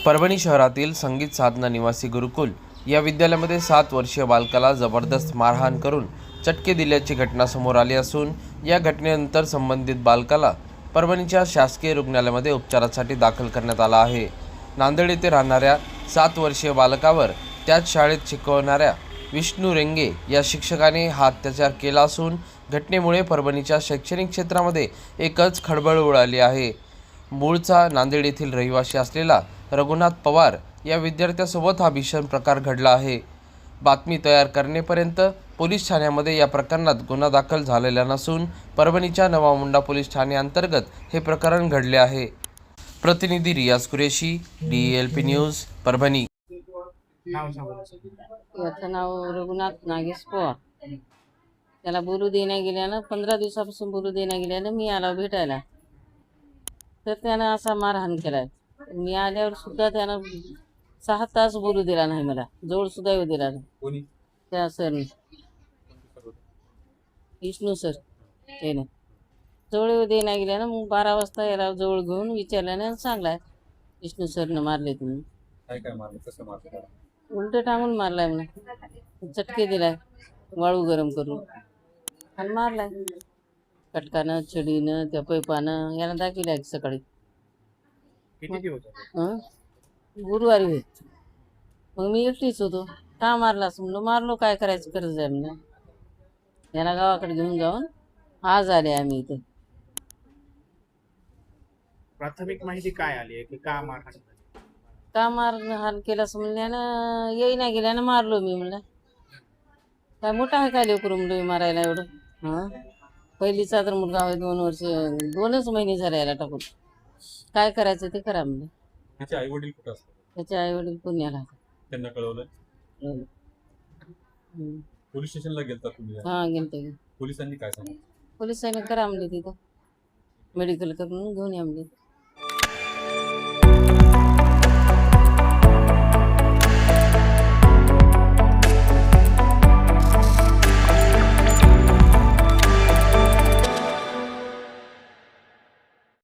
परभणी शहरातील संगीत साधना निवासी गुरुकुल या विद्यालयामध्ये 7 वर्षीय बालकाला जबरदस्त मारहाण करून चटके दिल्याची घटना समोर आली असून या घटनेनंतर संबंधित बालकाला परभणीच्या शासकीय रुग्णालयामध्ये उपचारासाठी दाखल करण्यात आला आहे। नांदेड येथे राहणाऱ्या 7 वर्षीय बालकावर त्याच शाळेत शिकवणाऱ्या विष्णू रेंगे या शिक्षकाने हा अत्याचार केला असून घटनेमुळे परभणीच्या शैक्षणिक क्षेत्रामध्ये एकच खळबळ उडाली आहे। मूळचा नांदेड येथील रहिवासी असलेला रघुनाथ पवार या विद्यार्थ्यासोबत हा भीषण प्रकार घडला आहे। बातमी तयार करण्यापर्यंत पोलीस ठाण्यामध्ये या प्रकरणात गुन्हा दाखल झालेला नसून परभणीच्या नवा मुंडा पोलीस ठाणे अंतर्गत हे प्रकरण घडले आहे। प्रतिनिधी रियाज कुरेशी, DLP न्यूज, परभणी। याचं नाव रघुनाथ नागेश पवार। त्याला बोलू देण्या गेल्यानं 15 दिवसापासून बोलू देण्या गेल्यानं मी आला भेटायला, तर त्यानं असा मारहाण केलाय। मी आल्यावर सुद्धा त्यानं 6 तास बोलू दिला नाही, मला जवळ सुद्धा येऊ दिला नाही। त्या सरने, विष्णू सर, त्याने जवळ येऊ देण्या गेल्यानं मग 12 वाजता याला जवळ घेऊन विचारल्यानं सांगलाय विष्णू सरनं मारले तुम्ही। काय मारलं, कसं मारलं? उलट टांगून मारलाय म्हणा, चटके दिलाय वाळू गरम करून आणि मारलाय कटकानं, छडीनं, त्या पैपानं। याला दाखिलाय सकाळी। किती दिवस गुरुवारी होत। मग मी एकटीच होतो। का मारलास म्हणलं, मारलो काय करायचं गरज आहे म्हणलं। याला गावाकडे घेऊन जाऊन आज आले आम्ही इथे। प्राथमिक माहिती काय आली आहे की का मारहाण झाली? का मारहाण केलास म्हणल्यानं येईना गेल्यानं मारलो मी म्हणलं। काय मोठा आहे काय लेकरू म्हणलं मारायला एवढं? हां, पहिलीचा तर मुलगा आहे, 2 वर्ष 2च महिने झाले याला टाकून। काय करायचं ते करा म्हणलं। त्याचे आई वडील कुठं असतात? त्याचे आई वडील पुण्याला। त्यांना कळवलं? पोलीस स्टेशनला गेलता तुम्ही? हां, गेलते। पोलिसांनी काय सांगितलं? पोलिसांनी करा म्हणले, तिथं मेडिकल करून घेऊन या म्हणले।